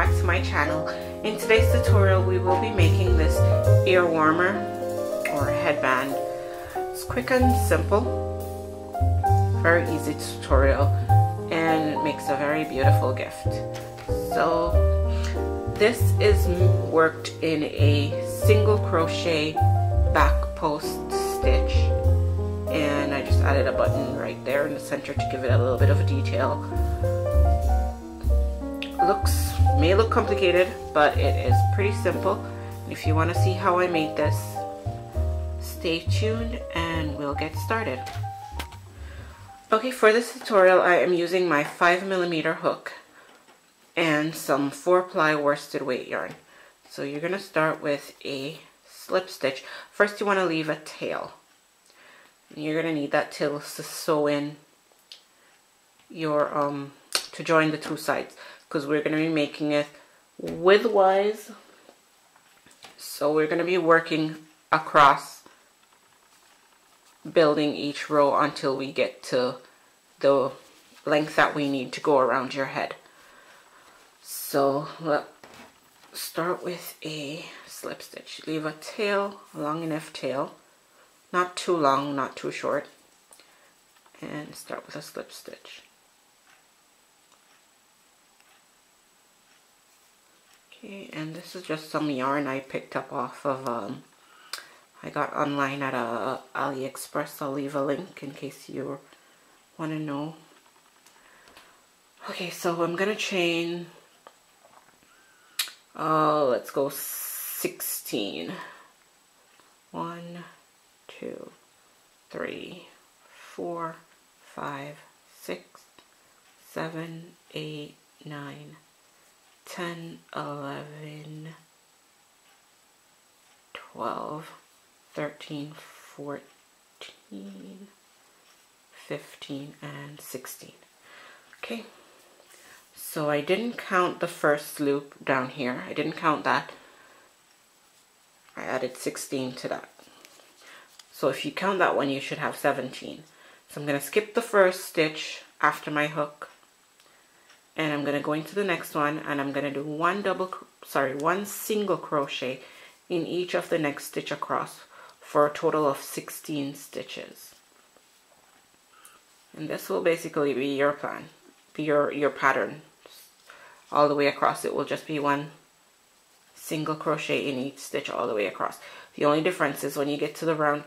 back to my channel. In today's tutorial we will be making this ear warmer or headband. It's quick and simple, very easy tutorial, and it makes a very beautiful gift. So this is worked in a single crochet back post stitch, and I just added a button right there in the center to give it a little bit of a detail. May look complicated, but it is pretty simple. And if you want to see how I made this, stay tuned and we'll get started. Okay, for this tutorial I am using my 5mm hook and some 4-ply worsted weight yarn. So you're going to start with a slip stitch. First you want to leave a tail. And you're going to need that tail to sew in your to join the two sides, because we're going to be making it widthwise. So we're going to be working across, building each row until we get to the length that we need to go around your head. So let's start with a slip stitch. Leave a tail, a long enough tail, not too long, not too short, and start with a slip stitch. Okay, and this is just some yarn I picked up off of, I got online at AliExpress. I'll leave a link in case you want to know. Okay, so I'm going to chain, let's go 16. 1, 2, 3, 4, 5, 6, 7, 8, 9, 10, 11, 12, 13, 14, 15, and 16. Okay, so I didn't count the first loop down here. I didn't count that. I added 16 to that. So if you count that one, you should have 17. So I'm going to skip the first stitch after my hook, and I'm going to go into the next one, and I'm going to do one single crochet in each of the next stitch across for a total of 16 stitches. And this will basically be your plan, be your pattern all the way across. It will just be one single crochet in each stitch all the way across. The only difference is when you get to the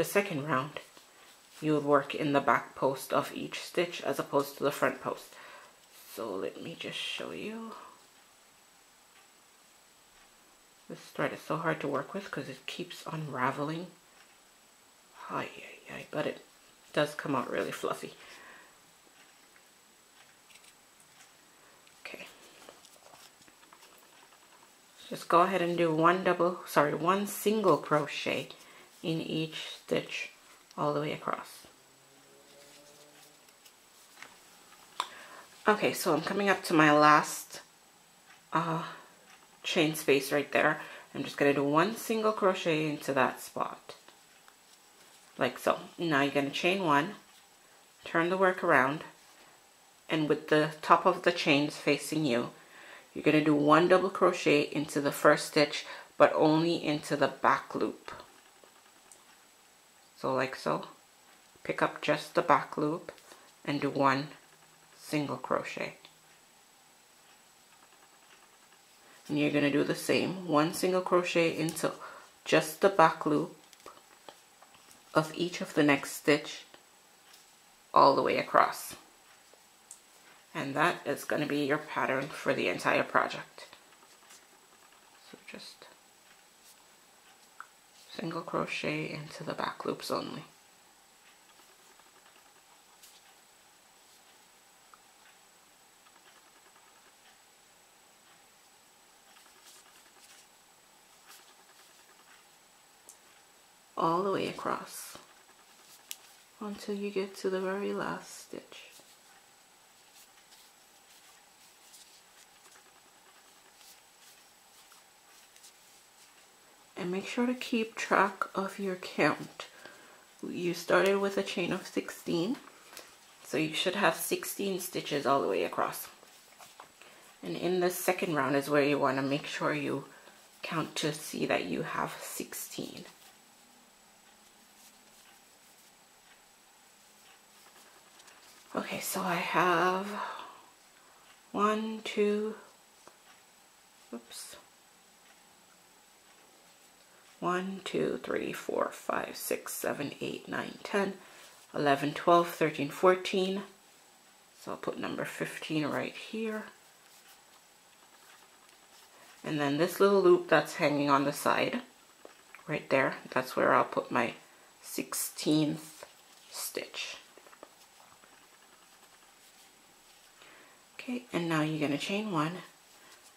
second round, you would work in the back post of each stitch as opposed to the front post. So let me just show you. This thread is so hard to work with because it keeps unraveling. But it does come out really fluffy. Okay. Just go ahead and do one single crochet in each stitch all the way across. Okay, so I'm coming up to my last chain space right there. I'm just going to do one single crochet into that spot, like so. Now you're going to chain one, turn the work around, and with the top of the chains facing you, you're going to do one double crochet into the first stitch, but only into the back loop. So like so. Pick up just the back loop and do one single crochet. And you're going to do the same, one single crochet into just the back loop of each of the next stitch all the way across. And that is going to be your pattern for the entire project. So just single crochet into the back loops only. All the way across until you get to the very last stitch. And make sure to keep track of your count. You started with a chain of 16, so you should have 16 stitches all the way across. And in the second round is where you want to make sure you count to see that you have 16. Okay, so I have 1, 2, 1, 2, 3, 4, 5, 6, 7, 8, 9, 10, 11, 12, 13, 14. So I'll put number 15 right here. And then this little loop that's hanging on the side, right there, that's where I'll put my 16th stitch. Okay, and now you're going to chain 1,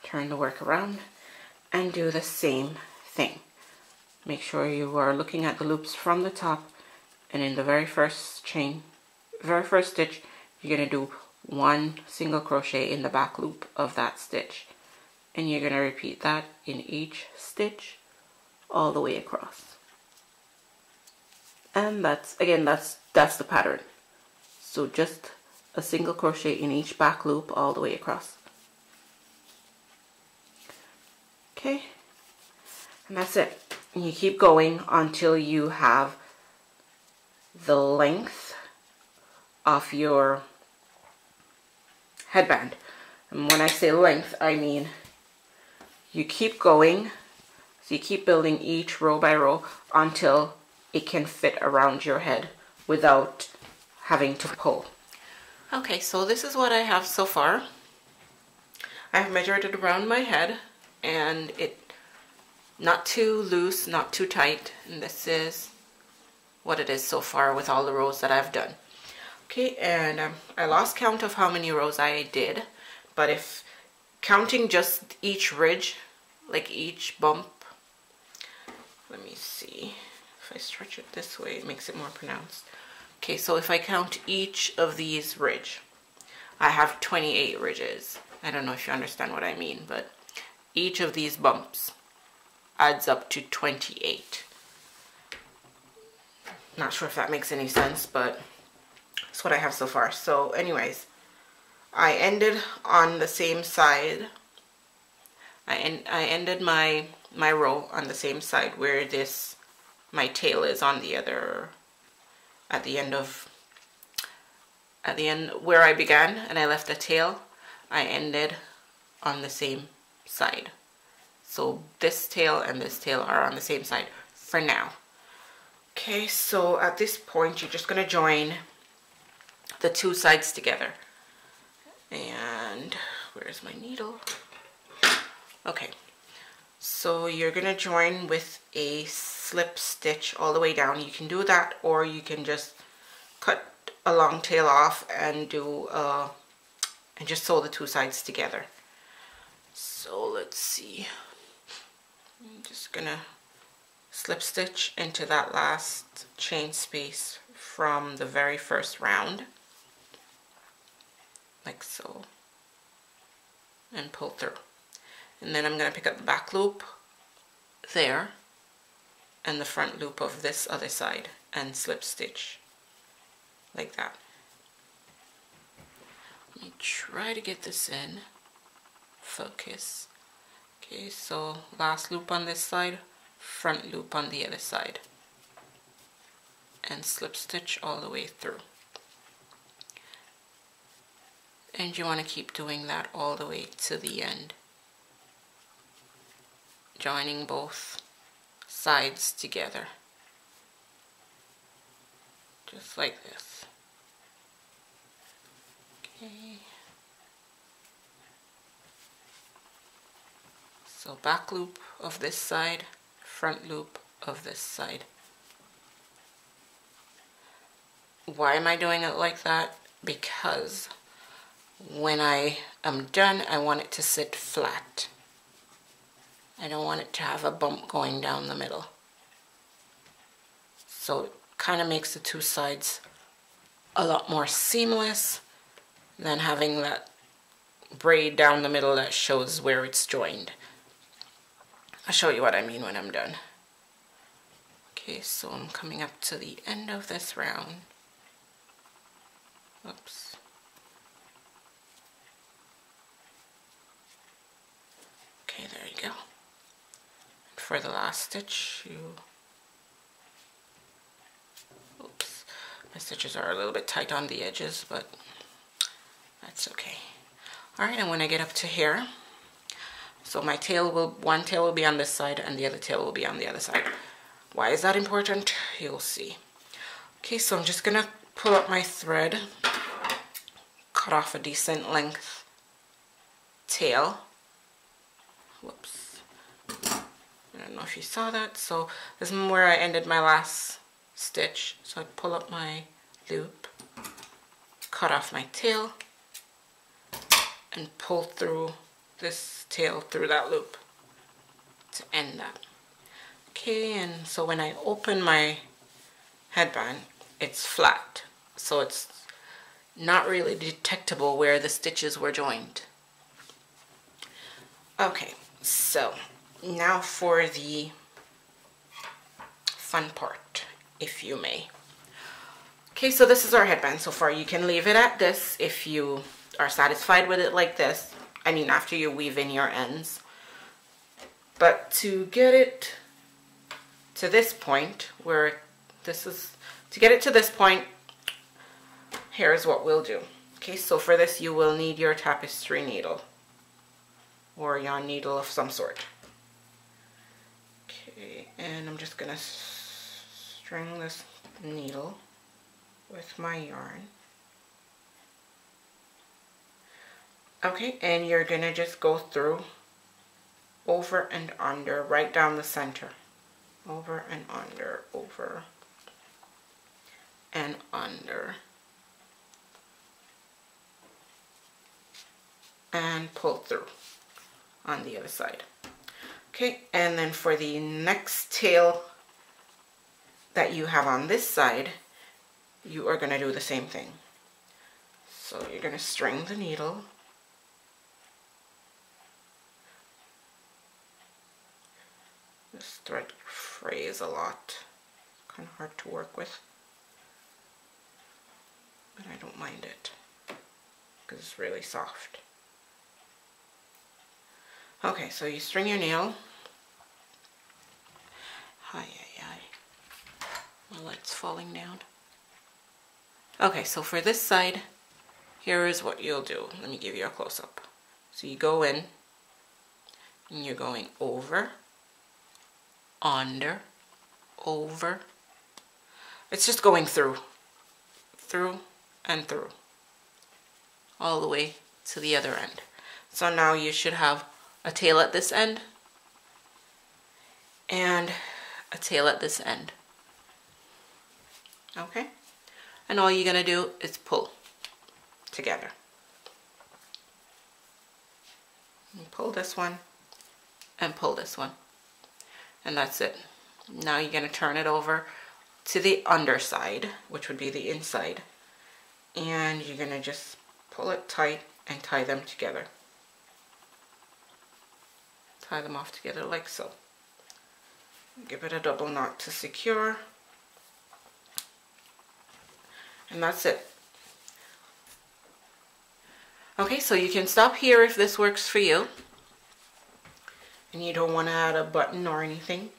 turn the work around, and do the same thing. Make sure you are looking at the loops from the top, and in the very first stitch, you're going to do 1 single crochet in the back loop of that stitch. And you're going to repeat that in each stitch all the way across. And that's the pattern. So just a single crochet in each back loop all the way across. Okay, and that's it. And you keep going until you have the length of your headband. And when I say length, I mean you keep going, so you keep building each row by row until it can fit around your head without having to pull. Okay, so this is what I have so far. I've measured it around my head, and it not too loose, not too tight, and this is what it is so far with all the rows that I've done. Okay, and I lost count of how many rows I did, but if counting just each ridge, like each bump, let me see, if I stretch it this way it makes it more pronounced. Okay, so if I count each of these ridge, I have 28 ridges. I don't know if you understand what I mean, but each of these bumps adds up to 28. Not sure if that makes any sense, but that's what I have so far. So anyways, I ended on the same side. I ended my row on the same side where my tail is on the other, at the end where I began and I left the tail, I ended on the same side. So this tail and this tail are on the same side for now. Okay, so at this point you're just going to join the two sides together. And where's my needle? Okay, so you're going to join with a slip stitch all the way down. You can do that, or you can just cut a long tail off and do and just sew the two sides together. So let's see, I'm just gonna slip stitch into that last chain space from the very first round, like so, and pull through. And then I'm going to pick up the back loop there and the front loop of this other side and slip stitch like that. Let me try to get this in focus. Okay, so last loop on this side, front loop on the other side, and slip stitch all the way through. And you want to keep doing that all the way to the end, joining both sides together, just like this. Okay. So back loop of this side, front loop of this side. Why am I doing it like that? Because when I am done, I want it to sit flat. I don't want it to have a bump going down the middle. So it kind of makes the two sides a lot more seamless than having that braid down the middle that shows where it's joined. I'll show you what I mean when I'm done. Okay, so I'm coming up to the end of this round. Oops. Okay, there you go. And for the last stitch, oops, my stitches are a little bit tight on the edges, but that's okay. All right, and when I get up to here, so my one tail will be on this side and the other tail will be on the other side. Why is that important? You'll see. Okay, so I'm just gonna pull up my thread, cut off a decent length tail. Whoops. I don't know if you saw that. So this is where I ended my last stitch. So I pull up my loop, cut off my tail, and pull through this tail through that loop to end that. Okay, and so when I open my headband, it's flat, so it's not really detectable where the stitches were joined. Okay, so now for the fun part, if you may. Okay, so this is our headband so far. You can leave it at this if you are satisfied with it like this. I mean, after you weave in your ends. But to get it to this point, to get it to this point, here's what we'll do. Okay, so for this you will need your tapestry needle or yarn needle of some sort. Okay, and I'm just gonna string this needle with my yarn. Okay, and you're gonna just go through over and under, right down the center. Over and under, over and under. And pull through on the other side. Okay, and then for the next tail that you have on this side, you are gonna do the same thing. So you're gonna string the needle. This thread frays a lot. Kind of hard to work with. But I don't mind it because it's really soft. Okay, so you string your needle. Hi. My light's falling down. Okay, so for this side, here is what you'll do. Let me give you a close-up. So you go in, and you're going over, under, over. It's just going through, and through, all the way to the other end. So now you should have a tail at this end, and a tail at this end. Okay? And all you're gonna do is pull together. You pull this one, and pull this one. And that's it. Now you're going to turn it over to the underside, which would be the inside. And you're going to just pull it tight and tie them together. Tie them off together like so. Give it a double knot to secure. And that's it. Okay, so you can stop here if this works for you. And you don't want to add a button or anything,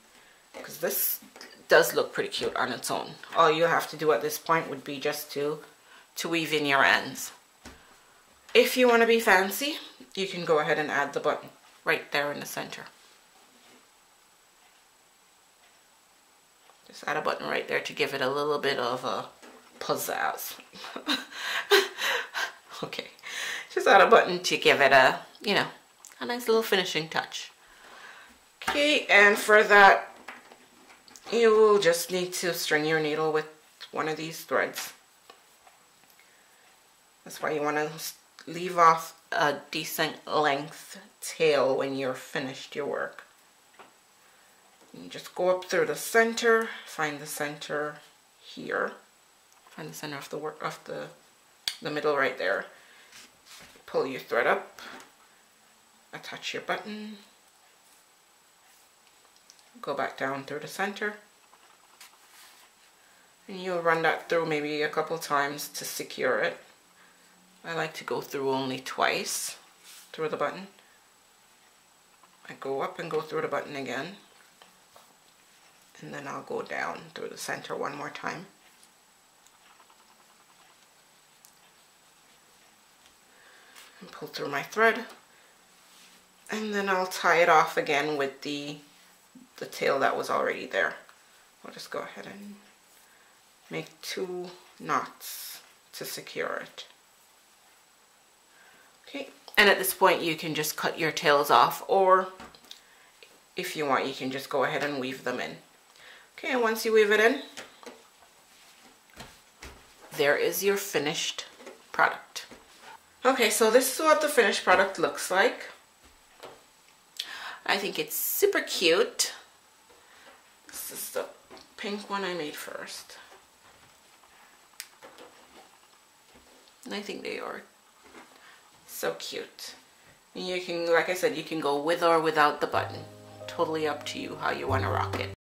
because this does look pretty cute on its own. All you have to do at this point would be just to weave in your ends. If you want to be fancy, you can go ahead and add the button right there in the center. Just add a button right there to give it a little bit of a pizzazz. Okay, just add a button to give it a, you know, a nice little finishing touch. Okay, and for that, you will just need to string your needle with one of these threads. That's why you want to leave off a decent length tail when you're finished your work. You just go up through the center, find the center here, find the center of the work of the middle right there. Pull your thread up, attach your button. Go back down through the center, and you'll run that through maybe a couple times to secure it. I like to go through only twice through the button. I go up and go through the button again, and then I'll go down through the center one more time. And pull through my thread, and then I'll tie it off again with the tail that was already there. I'll just go ahead and make 2 knots to secure it. Okay, and at this point you can just cut your tails off, or if you want you can just go ahead and weave them in. Okay, and once you weave it in, there is your finished product. Okay, so this is what the finished product looks like. I think it's super cute. This is the pink one I made first. And I think they are so cute. And you can, like I said, you can go with or without the button. Totally up to you how you want to rock it.